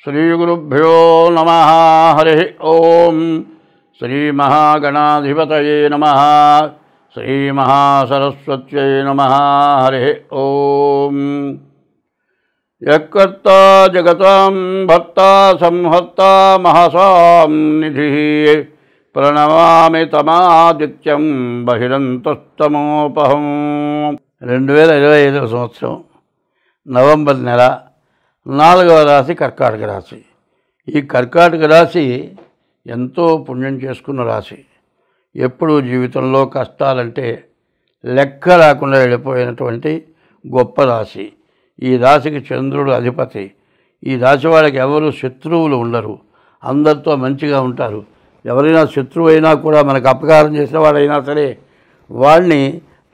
శ్రీగురుభ్యో నమః. హరి ఓం. శ్రీమహాగణాధిపతయే నమః. శ్రీమహాసరస్వత్యై నమః. హరి ఓం. యకర్తా జగతాం భర్తా సంహర్తా మహసాం నిధిః ప్రణమామి తమాదిత్యం బహిరంతస్తమోపహం. 2025 సంవత్సరం నవంబర్ నెల 4వ రాశి కర్కాటక రాశి. ఈ కర్కాటక రాశి ఎంతో పుణ్యం చేసుకున్న రాశి. ఎప్పుడూ జీవితంలో కష్టాలంటే లెక్క రాకుండా వెళ్ళిపోయినటువంటి గొప్ప రాశి. ఈ రాశికి చంద్రుడు అధిపతి. ఈ రాశి వాళ్ళకి ఎవరు శత్రువులు ఉండరు, అందరితో మంచిగా ఉంటారు. ఎవరైనా శత్రువు అయినా కూడా మనకు అపకారం చేసిన వాడైనా సరే వాడిని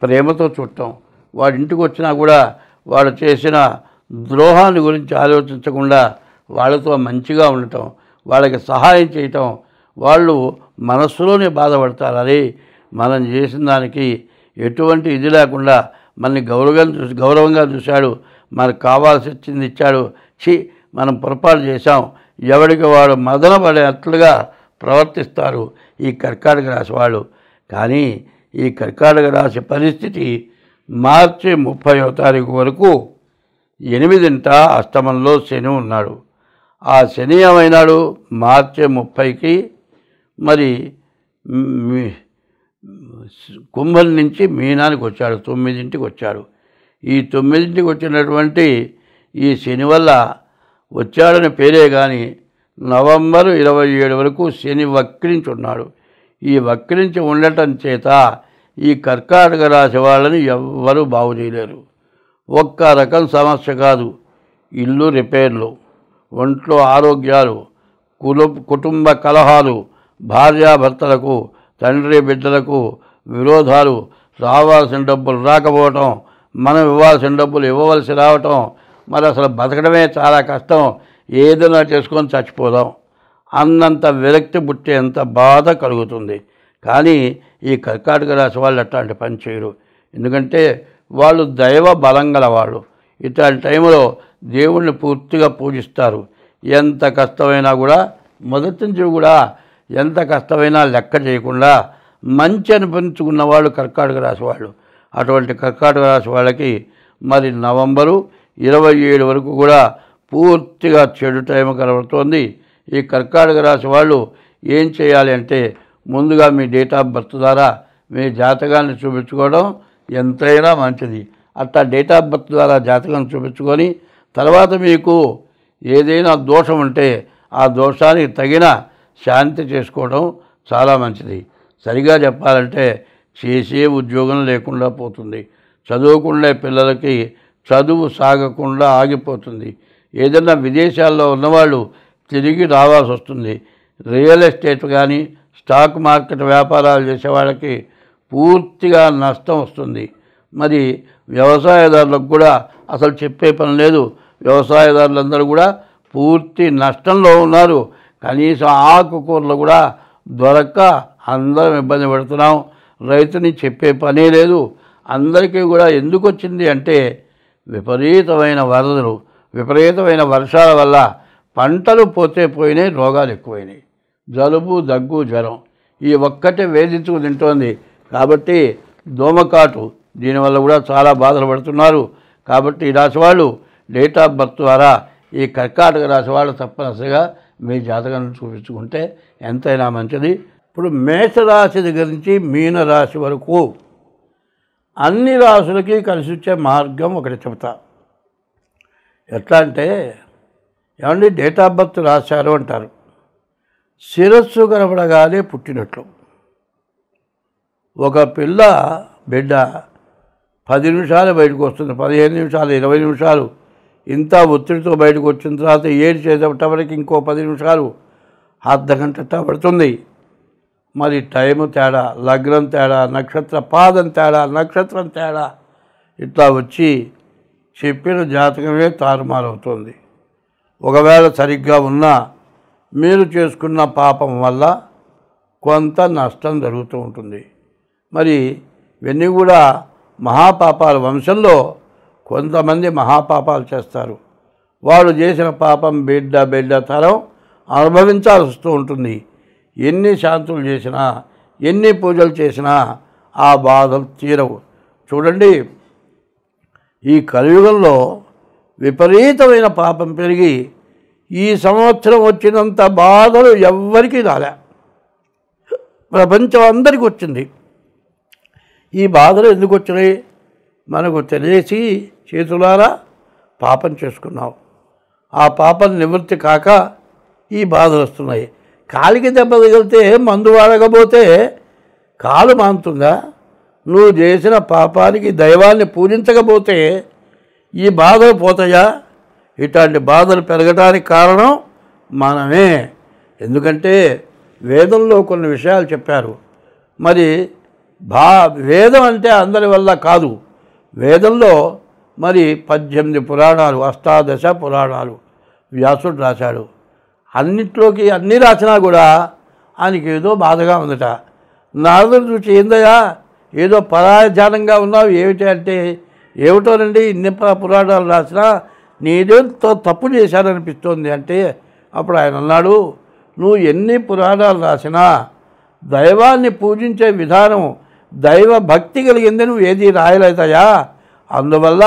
ప్రేమతో చూడటం, వాడి ఇంటికి వచ్చినా కూడా వాడు చేసిన ద్రోహాన్ని గురించి ఆలోచించకుండా వాళ్ళతో మంచిగా ఉండటం, వాళ్ళకి సహాయం చేయటం. వాళ్ళు మనస్సులోనే బాధపడతారు, అరే మనం చేసిన దానికి ఎటువంటి ఇది లేకుండా మనని గౌరవంగా చూశాడు, మనకు కావాల్సి వచ్చింది ఇచ్చాడు, మనం పొరపాటు చేశాం, ఎవరికి వాడు మదన పడేట్లుగా ప్రవర్తిస్తారు ఈ కర్కాటక రాశి వాళ్ళు. కానీ ఈ కర్కాటక రాశి పరిస్థితి మార్చి 30వ తారీఖు వరకు 8ంట అష్టమంలో శని ఉన్నాడు. ఆ శని ఏమైనాడు మార్చి 30కి మరి కుంభం నుంచి మీనానికి వచ్చాడు, 9ంటికి వచ్చాడు. ఈ 9ంటికి వచ్చినటువంటి ఈ శని వల్ల వచ్చాడని పేరే కానీ నవంబర్ 27 వరకు శని వక్రించి ఉన్నాడు. ఈ వక్రించి ఉండటం చేత ఈ కర్కాటక రాశి వాళ్ళని ఎవ్వరూ బాగు చేయలేరు. ఒక్క రకం సమస్య కాదు, ఇల్లు రిపేర్లు, ఒంట్లో ఆరోగ్యాలు, కుటుంబ కలహాలు, భార్యాభర్తలకు, తండ్రి బిడ్డలకు విరోధాలు, రావాల్సిన డబ్బులు రాకపోవటం, మనం ఇవ్వాల్సిన డబ్బులు ఇవ్వవలసి రావటం, మరి అసలు బతకడమే చాలా కష్టం, ఏదైనా చేసుకొని చచ్చిపోదాం అన్నంత విరక్తి పుట్టేంత బాధ కలుగుతుంది. కానీ ఈ కర్కాటక రాశి వాళ్ళు అట్లాంటి పని చేయరు, ఎందుకంటే వాళ్ళు దైవ బలం గల వాళ్ళు. ఇట్లాంటి టైంలో దేవుణ్ణి పూర్తిగా పూజిస్తారు. ఎంత కష్టమైనా కూడా మొదటి నుంచి కూడా ఎంత కష్టమైనా లెక్క చేయకుండా మంచి అనిపించుకున్న వాళ్ళు కర్కాటక రాశి వాళ్ళు. అటువంటి కర్కాటక రాశి వాళ్ళకి మరి నవంబరు 27 వరకు కూడా పూర్తిగా చెడు టైం కనబడుతోంది. ఈ కర్కాటక రాశి వాళ్ళు ఏం చేయాలి అంటే ముందుగా మీ డేట్ ఆఫ్ బర్త్ ద్వారా మీ జాతకాన్ని చూపించుకోవడం ఎంతైనా మంచిది. అట్లా డేట్ ఆఫ్ బర్త్ ద్వారా జాతకాన్ని చూపించుకొని తర్వాత మీకు ఏదైనా దోషం ఉంటే ఆ దోషానికి తగిన శాంతి చేసుకోవడం చాలా మంచిది. సరిగా చెప్పాలంటే చేసే ఉద్యోగం లేకుండా పోతుంది, చదువుకునే పిల్లలకి చదువు సాగకుండా ఆగిపోతుంది. ఏదైనా విదేశాల్లో ఉన్నవాళ్ళు తిరిగి రావాల్సి వస్తుంది. రియల్ ఎస్టేట్ కానీ స్టాక్ మార్కెట్ వ్యాపారాలు చేసే వాళ్ళకి పూర్తిగా నష్టం వస్తుంది. మరి వ్యవసాయదారులకు కూడా అసలు చెప్పే పని లేదు. వ్యవసాయదారులందరూ కూడా పూర్తి నష్టంలో ఉన్నారు. కనీసం ఆకుకూరలు కూడా దొరక్క అందరం ఇబ్బంది పడుతున్నాం. రైతుని చెప్పే పనే లేదు. అందరికీ కూడా ఎందుకు వచ్చింది అంటే విపరీతమైన వరదలు, విపరీతమైన వర్షాల వల్ల పంటలు పోయినాయి, రోగాలు ఎక్కువైనాయి. జలుబు, దగ్గు, జ్వరం ఈ ఒక్కటే వేధించుకు తింటోంది. కాబట్టి దోమకాటు, దీనివల్ల కూడా చాలా బాధలు పడుతున్నారు. కాబట్టి ఈ రాశి వాళ్ళు డేట్ ఆఫ్ బర్త్ ద్వారా ఈ కర్కాటక రాశి వాళ్ళు తప్పనిసరిగా మీ జాతకాన్ని చూపించుకుంటే ఎంతైనా మంచిది. ఇప్పుడు మేషరాశి దగ్గర నుంచి మీనరాశి వరకు అన్ని రాశులకి కలిసి వచ్చే మార్గం ఒకటి చెబుతా. ఎట్లా అంటే ఏమండి డేట్ ఆఫ్ బర్త్ రాశారు అంటారు, శిరస్సు కనపడగానే పుట్టినట్లు. ఒక బిడ్డ 10 నిమిషాలు బయటకు వస్తుంది, 15 నిమిషాలు, 20 నిమిషాలు ఇంత ఒత్తిడితో బయటకు వచ్చిన తర్వాత ఏడు చేసేటప్పటికి ఇంకో 10 నిమిషాలు, అర్ధగంట పడుతుంది. మరి టైము తేడా, లగ్నం తేడా, నక్షత్ర పాదం తేడా, నక్షత్రం తేడా ఇట్లా వచ్చి చెప్పిన జాతకమే తారుమారవుతుంది. ఒకవేళ సరిగ్గా ఉన్నా మీరు చేసుకున్న పాపం వల్ల కొంత నష్టం జరుగుతూ ఉంటుంది. మరి ఇవన్నీ కూడా మహాపాపాల వంశంలో కొంతమంది మహాపాపాలు చేస్తారు. వాడు చేసిన పాపం బిడ్డ తరం అనుభవించాల్సి వస్తూ ఉంటుంది. ఎన్ని శాంతులు చేసినా, ఎన్ని పూజలు చేసినా ఆ బాధలు తీరవు. చూడండి, ఈ కలియుగంలో విపరీతమైన పాపం పెరిగి ఈ సంవత్సరం వచ్చినంత బాధలు ఎవ్వరికీ రాలే, ప్రపంచం అందరికీ వచ్చింది. ఈ బాధలు ఎందుకు వచ్చినాయి? మనకు తెలిసి చేతులారా పాపం చేసుకున్నావు. ఆ పాపం నివృత్తి కాక ఈ బాధలు వస్తున్నాయి. కాలికి దెబ్బ తగిలితే మందు వాడకపోతే కాలు మానుతుందా? నువ్వు చేసిన పాపానికి దైవాన్ని పూజించకపోతే ఈ బాధలు పోతాయా? ఇట్లాంటి బాధలు పెరగడానికి కారణం మనమే. ఎందుకంటే వేదంలో కొన్ని విషయాలు చెప్పారు. మరి వేదం అంటే అందరి వల్ల కాదు. వేదంలో మరి 18 పురాణాలు, అష్టాదశ పురాణాలు వ్యాసుడు రాశాడు. అన్నిట్లోకి అన్నీ రాసినా కూడా ఆయనకి ఏదో బాధగా ఉందట. నారదుడు చూసి, ఏందయ్యా ఏదో పరాయజానంగా ఉన్నావు ఏమిటి అంటే, ఏమిటోనండి ఇన్ని పురాణాలు రాసినా నీదేంతో తప్పు చేశారనిపిస్తోంది అంటే, అప్పుడు ఆయన అన్నాడు, నువ్వు ఎన్ని పురాణాలు రాసినా దైవాన్ని పూజించే విధానం, దైవ భక్తి కలిగింది నువ్వు ఏది రాయలేదయా. అందువల్ల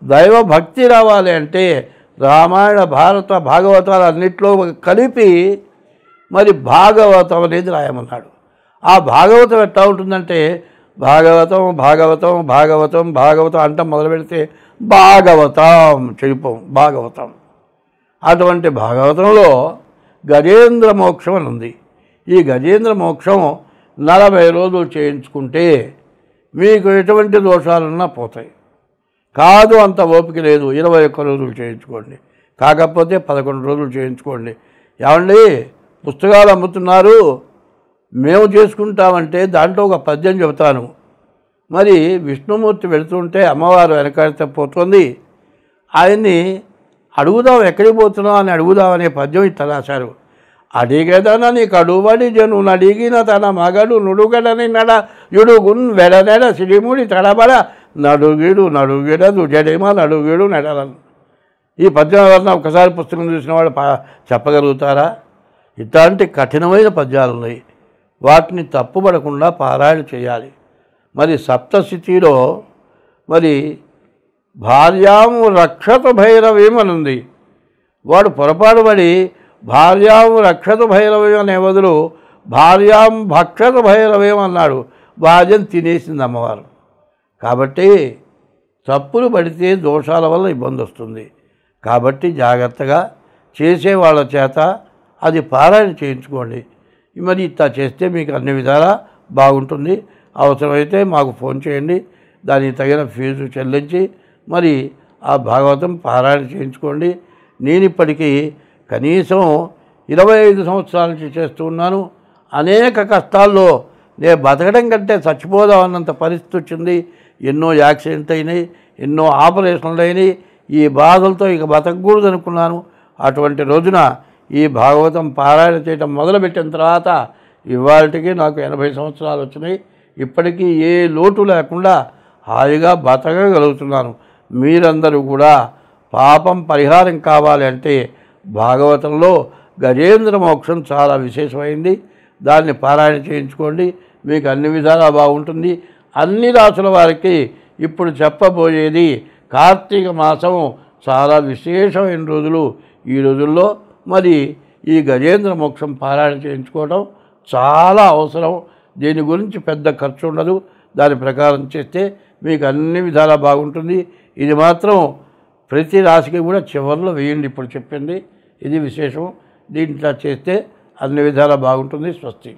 దైవ భక్తి రావాలి అంటే రామాయణ, భారత, భాగవతాలు అన్నిట్లో కలిపి మరి భాగవతం అనేది రాయమన్నాడు. ఆ భాగవతం ఎట్లా ఉంటుందంటే, భాగవతం భాగవతం భాగవతం భాగవతం అంట మొదలు పెడితే భాగవతం చెడిపోం. భాగవతం అటువంటి భాగవతంలో గజేంద్ర మోక్షం అని ఉంది. ఈ గజేంద్ర మోక్షం 40 రోజులు చేయించుకుంటే మీకు ఎటువంటి దోషాలున్నా పోతాయి. కాదు అంత ఓపిక లేదు, 21 రోజులు చేయించుకోండి. కాకపోతే 11 రోజులు చేయించుకోండి. ఏమండి పుస్తకాలు అమ్ముతున్నారు, మేము చేసుకుంటామంటే దాంట్లో ఒక పద్యం చెబుతాను. మరి విష్ణుమూర్తి వెళుతుంటే అమ్మవారు వెనకాడితే పోతుంది. ఆయన్ని అడుగుదాం, ఎక్కడికి పోతున్నావు అని అడుగుదామనే పద్యం ఇట్లా రాశారు. అడిగేదన నీకు అడుబడి జను నడిగిన తన మగడు నుడుగడని నడ యుడుగున్ వెడనెడ సిరిముడి తడబడ నడుగిడదు జడేమా నడుగిడు నెడలను. ఈ పద్యం ఎవరన్నా ఒకసారి పుస్తకం చూసిన వాళ్ళు చెప్పగలుగుతారా? ఇట్లాంటి కఠినమైన పద్యాలు ఉన్నాయి. వాటిని తప్పుపడకుండా పారాయణ చేయాలి. మరి సప్తశతిలో మరి భార్యాము రక్షత భైరవీం అని ఉంది. వాడు పొరపాటు పడి భార్యాము రక్షత భైరవీం అనే బదులు భార్యాం భక్షత భైరవీం అన్నాడు. భార్యను తినేసింది అమ్మవారు. కాబట్టి తప్పులు పడితే దోషాల వల్ల ఇబ్బంది వస్తుంది. కాబట్టి జాగ్రత్తగా చేసే వాళ్ళ చేత అది పారాయణ చేయించుకోండి. మరి ఇట్లా చేస్తే మీకు అన్ని విధాలా బాగుంటుంది. అవసరమైతే మాకు ఫోన్ చేయండి, దానికి తగిన ఫీజు చెల్లించి మరి ఆ భాగవతం పారాయణ చేయించుకోండి. నేను ఇప్పటికీ కనీసం 25 సంవత్సరాల నుంచి చేస్తూ ఉన్నాను. అనేక కష్టాల్లో నేను బతకడం కంటే చచ్చిపోదామన్నంత పరిస్థితి వచ్చింది. ఎన్నో యాక్సిడెంట్ అయినాయి, ఎన్నో ఆపరేషన్లు అయినాయి. ఈ బాధలతో ఇక బతకకూడదు అనుకున్నాను. అటువంటి రోజున ఈ భాగవతం పారాయణ చేయటం మొదలుపెట్టిన తర్వాత ఇవాళకి నాకు 80 సంవత్సరాలు వచ్చినాయి. ఇప్పటికీ ఏ లోటు లేకుండా హాయిగా బతకగలుగుతున్నాను. మీరందరూ కూడా పాపం పరిహారం కావాలి అంటే భాగవతంలో గజేంద్ర మోక్షం చాలా విశేషమైంది. దాన్ని పారాయణ చేయించుకోండి, మీకు అన్ని విధాలా బాగుంటుంది. అన్ని రాసుల వారికి ఇప్పుడు చెప్పబోయేది కార్తీక మాసం చాలా విశేషమైన రోజులు. ఈ రోజుల్లో మరి ఈ గజేంద్ర మోక్షం పారాయణ చేయించుకోవడం చాలా అవసరం. దీని గురించి పెద్ద ఖర్చు ఉండదు. దాని ప్రకారం చేస్తే మీకు అన్ని విధాలా బాగుంటుంది. ఇది మాత్రం ప్రతి రాశికి కూడా చివరిలో వేయండి. ఇప్పుడు చెప్పింది ఇది విశేషం. దీంట్లో చేస్తే అన్ని విధాలా బాగుంటుంది. స్వస్తి.